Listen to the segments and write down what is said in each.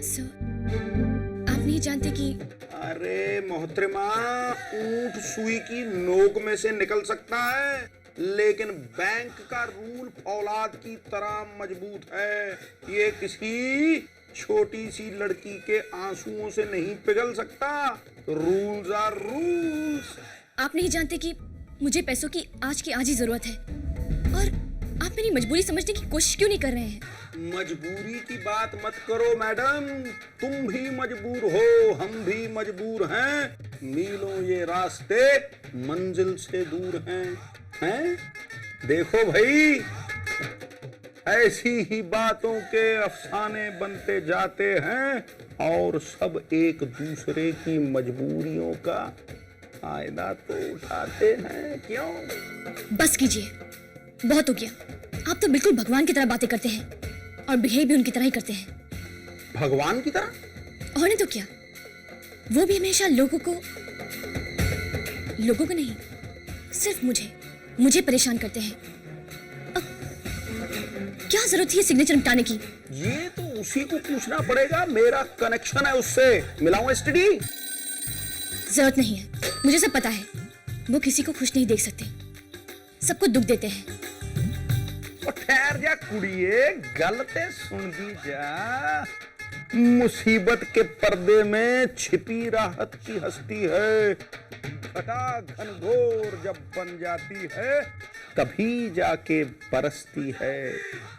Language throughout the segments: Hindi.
सर, आप नहीं जानते कि अरे मोहतरमा, ऊंट सुई की नोक में से निकल सकता है, लेकिन बैंक का रूल फौलाद की तरह मजबूत है। ये किसी छोटी सी लड़की के आंसुओं से नहीं पिघल सकता। Rules are rules. आप नहीं जानते कि मुझे पैसों की आज की आज ही जरूरत है, और आप मेरी मजबूरी समझने की कोशिश क्यों नहीं कर रहे हैं? मजबूरी की बात मत करो मैडम, तुम भी मजबूर हो, हम भी मजबूर हैं। मीलों ये रास्ते मंजिल से दूर हैं? देखो भाई, ऐसी ही बातों के अफसाने बनते जाते हैं और सब एक दूसरे की मजबूरियों का फायदा तो उठाते हैं। क्यों? बस कीजिए, बहुत हो गया। आप तो बिल्कुल भगवान की तरह बातें करते हैं और बिहेव भी उनकी तरह ही करते हैं। भगवान की तरह? और नहीं तो क्या, वो भी हमेशा लोगों को नहीं, सिर्फ मुझे परेशान करते हैं। अब क्या जरूरत थी सिग्नेचर मिटाने की? ये तो उसी को पूछना पड़ेगा, मेरा कनेक्शन है उससे। मिलाऊं एसटीडी? जरूरत नहीं है, मुझे सब पता है। वो किसी को खुश नहीं देख सकते, सबको दुख देते हैं। और ठहर जा कुड़िए, गलते सुन दी जा। मुसीबत के पर्दे में छिपी राहत की हस्ती है। घटा घनघोर जब बन जाती है, तभी जाके बरसती है।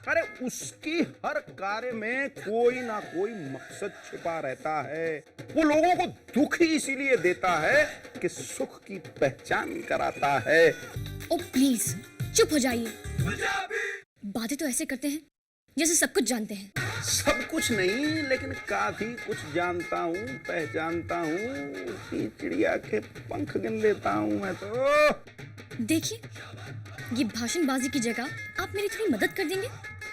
अरे उसकी हर कार्य में कोई ना कोई मकसद छिपा रहता है। वो लोगों को दुख ही इसीलिए देता है कि सुख की पहचान कराता है। ओ प्लीज चुप हो जाइए। बातें तो ऐसे करते हैं जैसे सब कुछ जानते हैं। सब कुछ नहीं, लेकिन काफी कुछ जानता हूँ, पहचानता हूँ। चिड़िया के पंख गिन लेता हूँ मैं तो। देखिए, ये भाषणबाजी की जगह आप मेरी थोड़ी मदद कर देंगे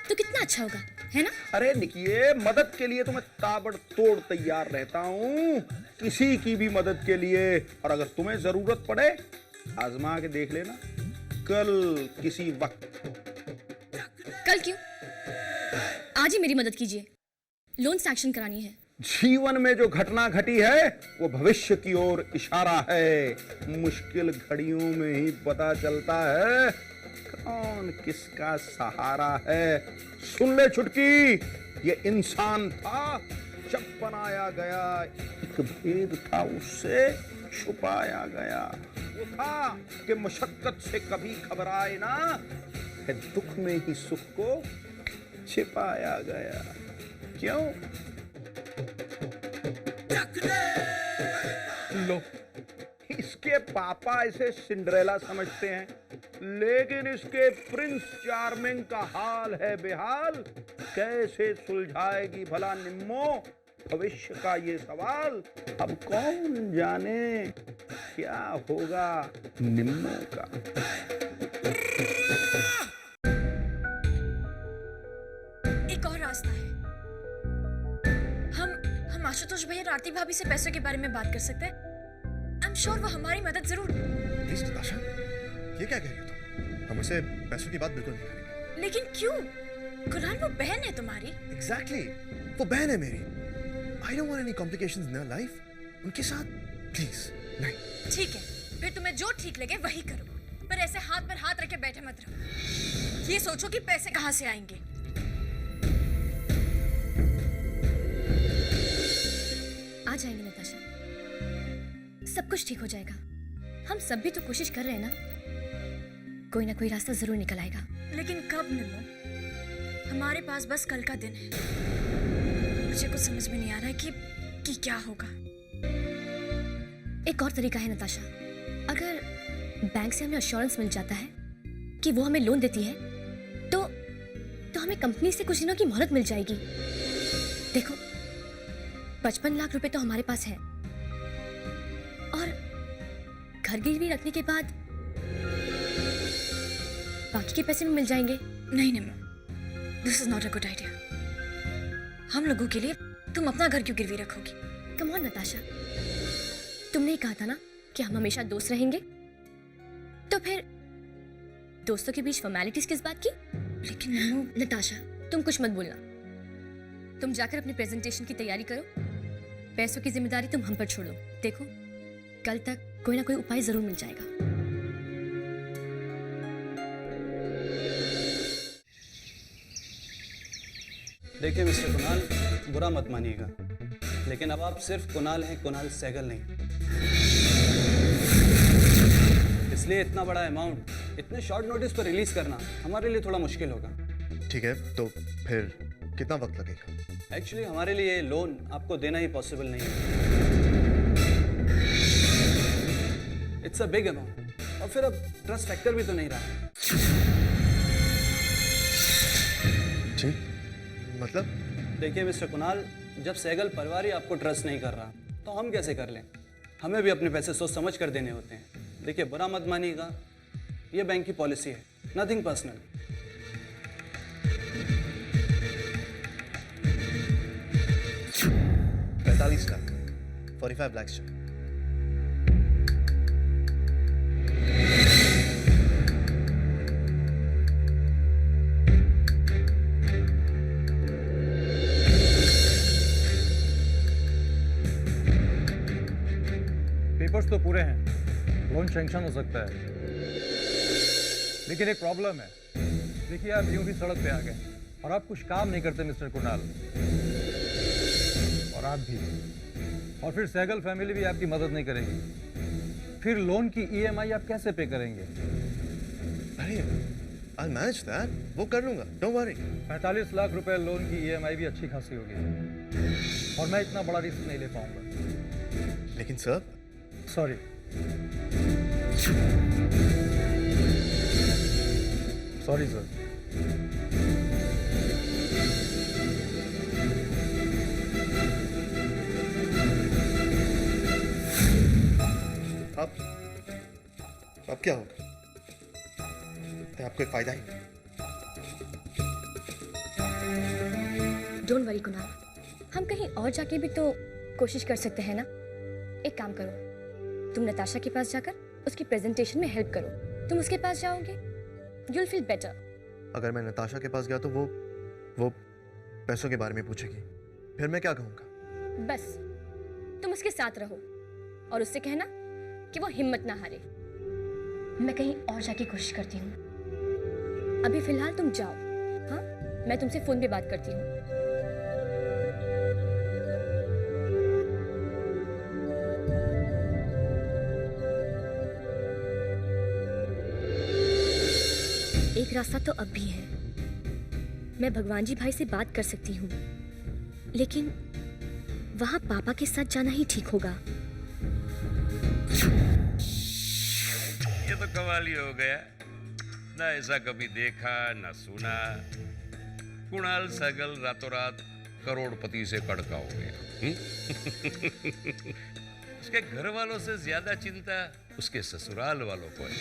तो कितना अच्छा होगा, है ना? अरे निकिए, मदद के लिए तो मैं ताबड़तोड़ तैयार रहता हूँ, किसी की भी मदद के लिए। और अगर तुम्हें जरूरत पड़े, आजमा के देख लेना, कल किसी वक्त। कल क्यों? आज ही मेरी मदद कीजिए, लोन सैंक्शन करानी है। जीवन में जो घटना घटी है वो भविष्य की ओर इशारा है। मुश्किल घड़ियों में ही पता चलता है कौन किसका सहारा है। सुन ले छुटकी, ये इंसान था जब बनाया गया, एक भेद था उससे छुपाया गया। वो था कि मशक्कत से कभी घबराए ना, है दुख में ही सुख को छिपाया गया। क्यों? लो, इसके पापा इसे सिंड्रेला समझते हैं, लेकिन इसके प्रिंस चार्मिंग का हाल है बेहाल। कैसे सुलझाएगी भला निम्मो भविष्य का ये सवाल? अब कौन जाने क्या होगा निम्मो का। एक और रास्ता है। हम आशुतोष भैया और आरती भाभी से पैसों के बारे में बात कर सकते हैं। आई एम श्योर वो हमारी मदद जरूर। प्लीज नताशा, ये क्या कह रही हो तुम? हम उसे पैसों की बात बिल्कुल नहीं करेंगे। लेकिन क्यों? कुरान, वो बहन है तुम्हारी। एग्जैक्टली, वो बहन है मेरी। I don't want any complications in her life. उनके साथ प्लीज नहीं। ठीक है, फिर तुम्हें जो ठीक लगे वही करो, पर ऐसे हाथ पर हाथ रखे बैठे मत रहो। ये सोचो कि पैसे कहाँ से आएंगे। आ जाएंगे नताशा, सब कुछ ठीक हो जाएगा। हम सब भी तो कोशिश कर रहे हैं ना, कोई ना कोई रास्ता जरूर निकल आएगा। लेकिन कब निम्मो? हमारे पास बस कल का दिन है। मुझे कुछ समझ में नहीं आ रहा है कि क्या होगा। एक और तरीका है नताशा, अगर बैंक से हमें अश्योरेंस मिल जाता है कि वो हमें लोन देती है, तो हमें कंपनी से कुछ दिनों की मोहलत मिल जाएगी। देखो, 55 लाख रुपए तो हमारे पास है, और घर गिरवी रखने के बाद बाकी के पैसे भी मिल जाएंगे। नहीं Nimmo, this is not a good idea. हम लोगों के लिए तुम अपना घर क्यों गिरवी रखोगी? कम ऑन नताशा, तुमने ही कहा था ना कि हम हमेशा दोस्त रहेंगे, तो फिर दोस्तों के बीच फॉर्मेलिटीज किस बात की? लेकिन निम्मो। नताशा, तुम कुछ मत बोलना। तुम जाकर अपनी प्रेजेंटेशन की तैयारी करो, पैसों की जिम्मेदारी तुम हम पर छोड़ो। देखो, कल तक कोई ना कोई उपाय जरूर मिल जाएगा। देखिए मिस्टर कुणाल, बुरा मत मानिएगा, लेकिन अब आप सिर्फ कुणाल हैं, कुणाल सहगल नहीं। इसलिए इतना बड़ा अमाउंट इतने शॉर्ट नोटिस पर रिलीज करना हमारे लिए थोड़ा मुश्किल होगा। ठीक है, तो फिर कितना वक्त लगेगा? एक्चुअली हमारे लिए लोन आपको देना ही पॉसिबल नहीं है। इट्स अ बिग अमाउंट, और फिर अब ट्रस्ट फैक्टर भी तो नहीं रहा। जी, मतलब? देखिए मिस्टर कुणाल, जब सहगल परिवार ही आपको ट्रस्ट नहीं कर रहा तो हम कैसे कर लें? हमें भी अपने पैसे सोच समझ कर देने होते हैं। देखिए, बुरा मत मानिएगा, ये बैंक की पॉलिसी है, nothing personal. 45 lakh, 45 lakhs। Papers तो पूरे हैं, लोन सैंक्शन हो सकता है, लेकिन एक प्रॉब्लम है। देखिए, आप यूं भी सड़क पे आ गए और आप कुछ काम नहीं करते मिस्टर कुणाल, और आप भी, और फिर सहगल फैमिली भी आपकी मदद नहीं करेगी। फिर लोन की ईएमआई आप कैसे पे करेंगे? अरे, I'll manage that, वो कर लूंगा, don't worry। 45 लाख रुपए लोन की ईएमआई भी अच्छी खासी होगी, और मैं इतना बड़ा रिस्क नहीं ले पाऊंगा। लेकिन सर, सॉरी। Sorry sir. अब क्या होगा? आपको एक फायदा ही। डोंट वरी कुणाल, हम कहीं और जाके भी तो कोशिश कर सकते हैं ना। एक काम करो, तुम नताशा के पास जाकर उसकी प्रेजेंटेशन में हेल्प करो। तुम उसके पास जाओगे, you'll feel better। अगर मैं नताशा के पास गया तो वो पैसों के बारे में पूछेगी, फिर मैं क्या कहूँगा? बस तुम उसके साथ रहो और उससे कहना कि वो हिम्मत ना हारे। मैं कहीं और जाके कोशिश करती हूँ। अभी फिलहाल तुम जाओ। हाँ, मैं तुमसे फोन पे बात करती हूँ। एक रास्ता तो अब भी है। मैं भगवान जी भाई से बात कर सकती हूँ, लेकिन वहां पापा के साथ जाना ही ठीक होगा। ये तो कमाल ही हो गया, ना ऐसा कभी देखा ना सुना। कुणाल सहगल रातों रात करोड़पति से कड़का हो गया। उसके घर वालों से ज्यादा चिंता उसके ससुराल वालों को है।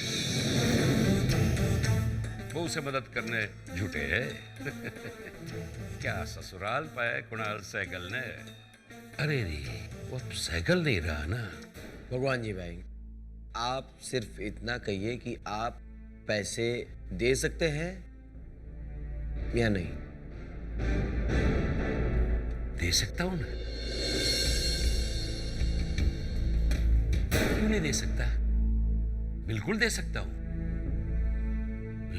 वो उसे मदद करने जुटे हैं। क्या ससुराल पाया कुणाल सहगल ने? अरे रे, वो अब सहगल नहीं रहा ना। भगवान जी भाई, आप सिर्फ इतना कहिए कि आप पैसे दे सकते हैं या नहीं। दे सकता हूं ना, क्यों नहीं दे सकता? बिल्कुल दे सकता हूं,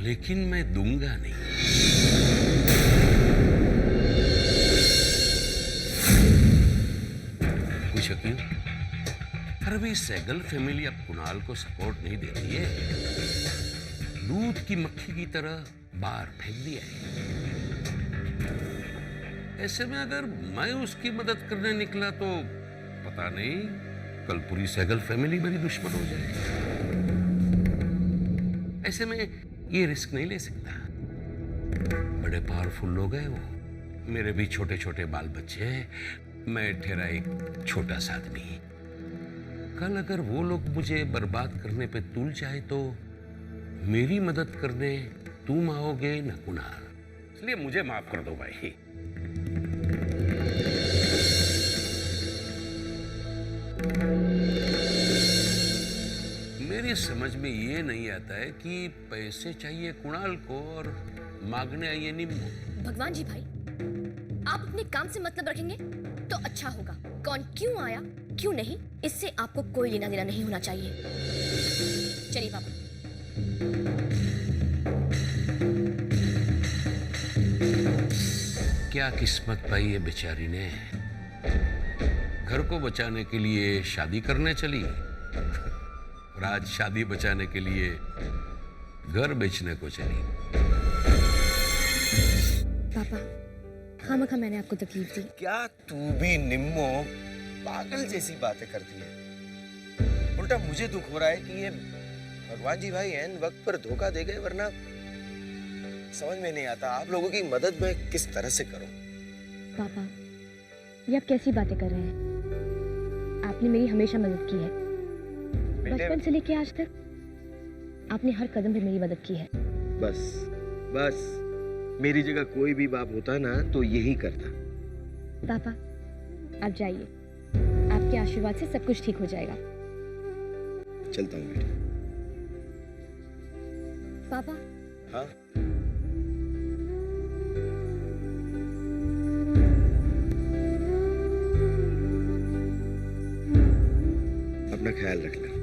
लेकिन मैं दूंगा नहीं। पूछो क्यों? अरे भाई, सहगल फैमिली अब कुणाल को सपोर्ट नहीं देती है। दूध की मक्खी की तरह बाहर फेंक दिया है। ऐसे में अगर मैं उसकी मदद करने निकला तो पता नहीं कल पूरी सहगल फैमिली मेरी दुश्मन हो जाए। ऐसे में ये रिस्क नहीं ले सकता। बड़े पावरफुल लोग हैं वो, मेरे भी छोटे छोटे बाल बच्चे हैं, मैं ठहरा एक छोटा सा आदमी। कल अगर वो लोग मुझे बर्बाद करने पे तुल जाए तो मेरी मदद करने तुम आओगे न कुणाल। इसलिए मुझे माफ कर दो भाई। मेरी समझ में ये नहीं आता है कि पैसे चाहिए कुणाल को और मांगने आइए निम्मो। भगवान जी भाई, आप अपने काम से मतलब रखेंगे तो अच्छा होगा। कौन क्यों आया क्यों नहीं, इससे आपको कोई लेना देना नहीं होना चाहिए। चलिए पापा। क्या किस्मत पाई है बेचारी ने। घर को बचाने के लिए शादी करने चली और आज शादी बचाने के लिए घर बेचने को चली। पापा खामखा मैंने आपको तकलीफ दी। क्या तू भी निम्मो पागल जैसी बातें करती है। उल्टा मुझे दुख हो रहा है कि ये भगवान जी भाई एन वक्त पर धोखा दे गए, वरना समझ में नहीं आता आप लोगों की मदद मैं किस तरह से करूं। पापा ये आप कैसी बातें कर रहे हैं? आपने मेरी हमेशा मदद की है, बचपन से लेके आज तक आपने हर कदम पे मेरी मदद की है। बस बस मेरी जगह कोई भी बाप होता ना तो यही करता। पापा आप जाइए, आपके आशीर्वाद से सब कुछ ठीक हो जाएगा। चलता हूँ बेटा। पापा हाँ अपना ख्याल रखना।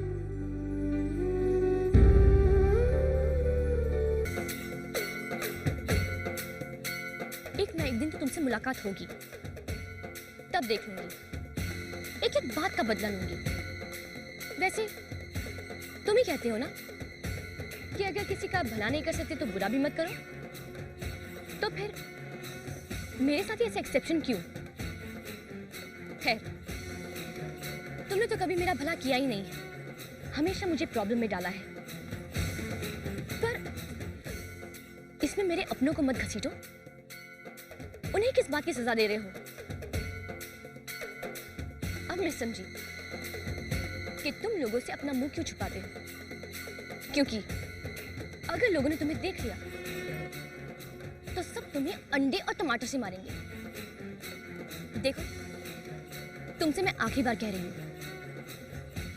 एक ना एक दिन तो तुमसे मुलाकात होगी, तब देख लूंगी। एक एक बात का बदला लूंगी। वैसे तुम ही कहते हो ना कि अगर किसी का भला नहीं कर सकते तो बुरा भी मत करो, तो फिर मेरे साथ ही ऐसा एक्सेप्शन क्यों? खैर तुमने तो कभी मेरा भला किया ही नहीं है, हमेशा मुझे प्रॉब्लम में डाला है। पर इसमें मेरे अपनों को मत घसीटो। उन्हें किस बात की सजा दे रहे हो? अब मैं समझी कि तुम लोगों से अपना मुंह क्यों छुपाते हो, क्योंकि अगर लोगों ने तुम्हें देख लिया तो सब तुम्हें अंडे और टमाटर से मारेंगे। देखो तुमसे मैं आखिरी बार कह रही हूं,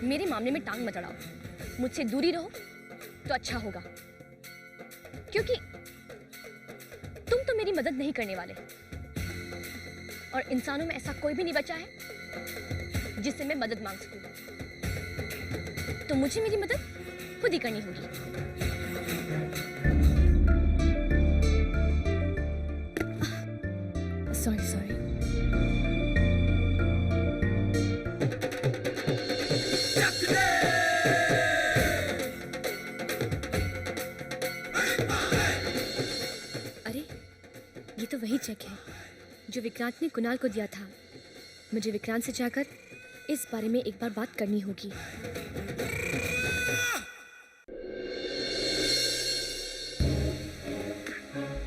मेरे मामले में टांग मत अड़ाओ। मुझसे दूरी रहो तो अच्छा होगा, क्योंकि तुम तो मेरी मदद नहीं करने वाले, और इंसानों में ऐसा कोई भी नहीं बचा है जिससे मैं मदद मांग सकूं। तो मुझे मेरी मदद खुद ही करनी होगी। सॉरी। अरे ये तो वही चेक है जो विक्रांत ने कुणाल को दिया था। मुझे विक्रांत से जाकर इस बारे में एक बार बात करनी होगी।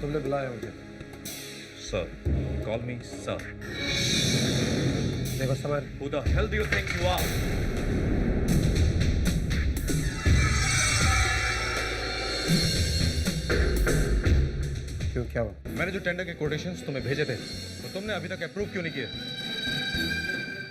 तुमने बुलाया मुझे? Sir, call me sir. देखो summer, Who the hell do you think you are? क्यों क्या हुआ? मैंने जो टेंडर के कोटेशंस तुम्हें भेजे थे तो तुमने अभी तक अप्रूव क्यों नहीं किए?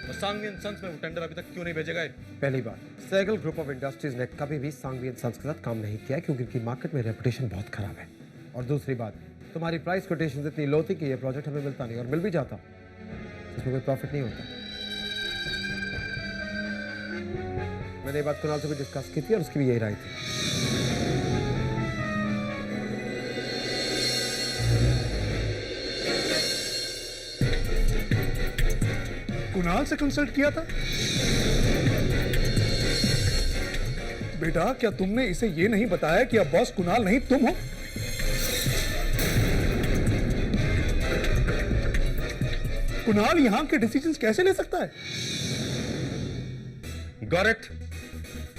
और सांघवी एंड सन्स में वो टेंडर अभी तक क्यों नहीं भेजे गए? पहली बात, सैगल ग्रुप ऑफ इंडस्ट्रीज ने कभी भी सांघवी एंड सन्स के साथ काम नहीं किया क्योंकि उनकी मार्केट में रेपुटेशन बहुत खराब है। और दूसरी बात, तुम्हारी प्राइस कोटेशन इतनी लो थी कि ये प्रोजेक्ट हमें मिलता नहीं, और मिल भी जाता इसमें कोई प्रॉफिट नहीं होता। मैंने ये बात कुणाल से भी डिस्कस की थी और उसकी भी यही राय थी। कुणाल से कंसल्ट किया था? बेटा क्या तुमने इसे ये नहीं बताया कि अब बॉस कुणाल नहीं तुम हो? कुणाल यहां के डिसीजंस कैसे ले सकता है? Got it?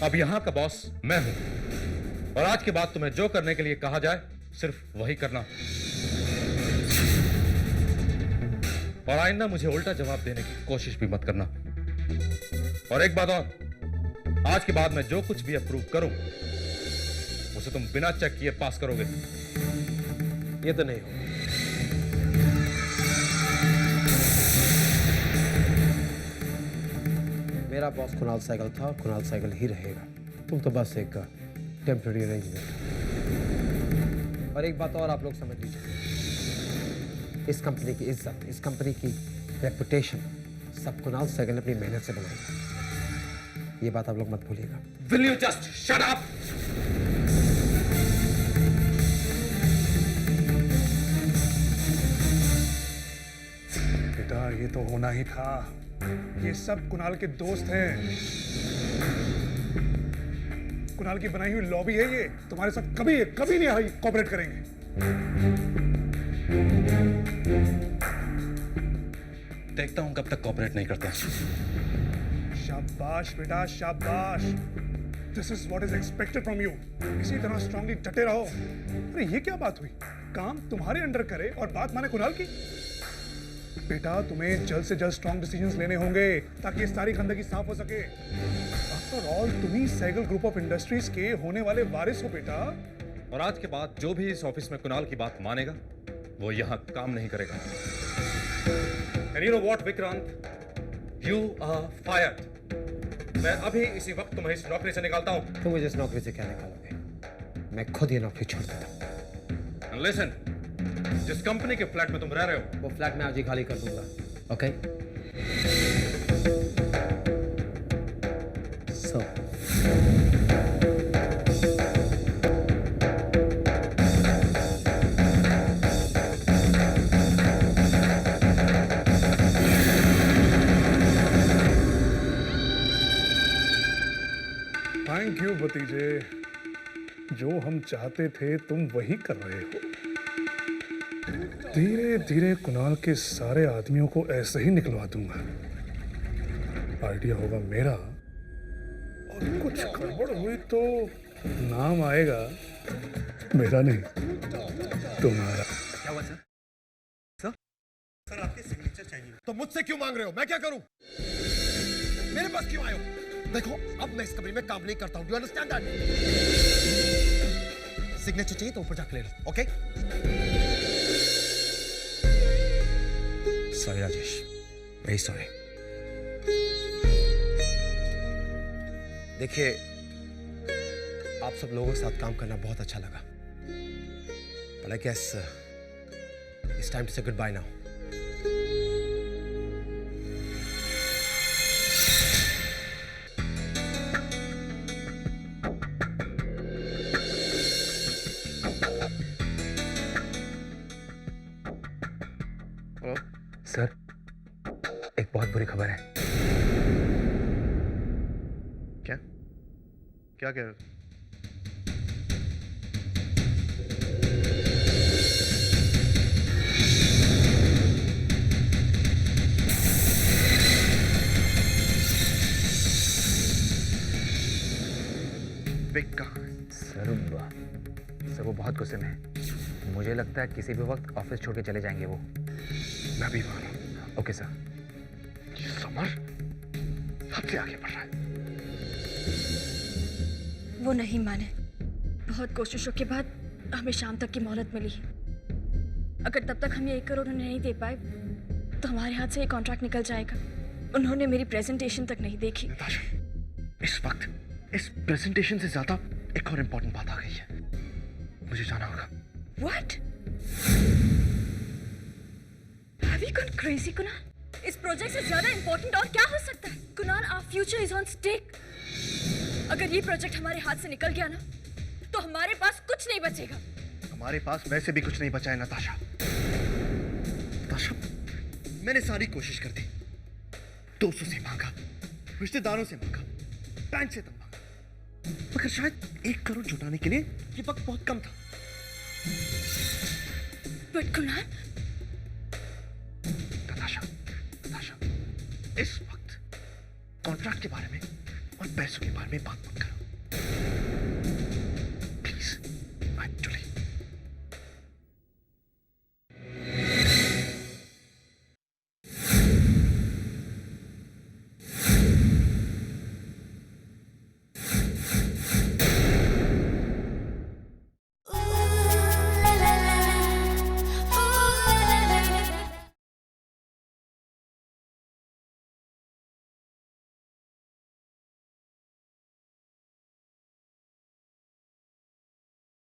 अब यहाँ का बॉस मैं हूं, और आज के बाद तुम्हें जो करने के लिए कहा जाए सिर्फ वही करना, और आइंदा मुझे उल्टा जवाब देने की कोशिश भी मत करना। और एक बात और, आज के बाद मैं जो कुछ भी अप्रूव करूं उसे तुम बिना चेक किए पास करोगे। ये तो नहीं होगा। मेरा बॉस कुणाल सैगल था और कुणाल सैगल ही रहेगा। तुम तो बस एक टेम्पररी अरेंजमेंट। और एक बात और आप लोग समझ लीजिए, इस कंपनी की इज्जत, इस कंपनी की रेपुटेशन सब कुणाल सहगल ने अपनी मेहनत से बनाई है। ये बात आप लोग मत भूलिएगा। Will you just shut up? बेटा ये तो होना ही था। ये सब कुणाल के दोस्त हैं। कुणाल की बनाई हुई लॉबी है ये। तुम्हारे साथ कभी कभी नहीं कोऑपरेट करेंगे। देखता हूं कब तक कोऑपरेट नहीं करते। शाबाश बेटा शाबाश। This is what is expected from you. इसी तरह स्ट्रांगली डटे रहो। अरे ये क्या बात हुई? काम तुम्हारे अंडर करे और बात माने कुणाल की? बेटा तुम्हें जल्द से जल्द स्ट्रांग डिसीजंस लेने होंगे ताकि ये सारी गंदगी साफ हो सके। आफ्टर ऑल तुम ही सहगल ग्रुप ऑफ इंडस्ट्रीज के होने वाले वारिस हो बेटा। और आज के बाद जो भी इस ऑफिस में कुणाल की बात मानेगा वो यहां काम नहीं करेगा। And you know what, Vikrant? You are fired. मैं अभी इसी वक्त तुम्हें इस नौकरी से निकालता हूं। तुम मुझे इस नौकरी से क्या निकालोगे? मैं खुद ये नौकरी छोड़ देता हूँ। And listen, जिस कंपनी के फ्लैट में तुम रह रहे हो वो फ्लैट मैं आज ही खाली कर दूंगा। ओके? सो थैंक यू भतीजे। जो हम चाहते थे तुम वही कर रहे हो। धीरे धीरे कुणाल के सारे आदमियों को ऐसे ही निकलवा दूंगा। आइडिया होगा मेरा और कुछ गड़बड़ हुई तो नाम आएगा मेरा नहीं तुम्हारा। क्या हुआ सर? सर आपके सिग्नेचर चाहिए। तो मुझसे क्यों मांग रहे हो? मैं क्या करूं? मेरे पास क्यों आए हो? देखो अब मैं इस कंपनी में काम नहीं करता हूं। Do you understand that? Signature चाहिए तो ऊपर जाकर ले लो। Okay? Sorry Rajesh, very sorry. देखिए आप सब लोगों के साथ काम करना बहुत अच्छा लगा। But I guess it's time to say goodbye now. Sir, एक बहुत बुरी खबर है। क्या? क्या कह रहे हो? सर वो बहुत गुस्से में है। मुझे लगता है किसी भी वक्त ऑफिस छोड़ के चले जाएंगे वो। मैं भी वहां हूं। Okay sir. समर सबसे आगे बढ़ रहा है। वो नहीं माने। बहुत कोशिशों के बाद हमें शाम तक की मोहलत मिली है। अगर तब तक हम ये 1 करोड़ उन्हें नहीं दे पाए तो हमारे हाथ से ये कॉन्ट्रैक्ट निकल जाएगा। उन्होंने मेरी प्रेजेंटेशन तक नहीं देखी। नताशा, इस वक्त इस प्रेजेंटेशन से ज्यादा एक और इम्पोर्टेंट बात आ गई है। मुझे जाना होगा। What? Have you gone crazy, Kunal? इस प्रोजेक्ट से ज्यादा इम्पोर्टेंट और क्या हो सकता है? Kunal, our future is on stake. अगर ये प्रोजेक्ट हमारे हाथ से निकल गया ना, तो हमारे पास कुछ नहीं बचेगा। हमारे पास वैसे भी कुछ नहीं बचा है नताशा। नताशा, मैंने सारी कोशिश कर दी। दोस्तों से मांगा, रिश्तेदारों से मांगा, बैंक से तक मांगा, मगर शायद 1 करोड़ जुटाने के लिए ये वक्त बहुत कम था। बट कुणाल, नताशा, इस वक्त कॉन्ट्रैक्ट के बारे में और पैसों के बारे में बात मत करो।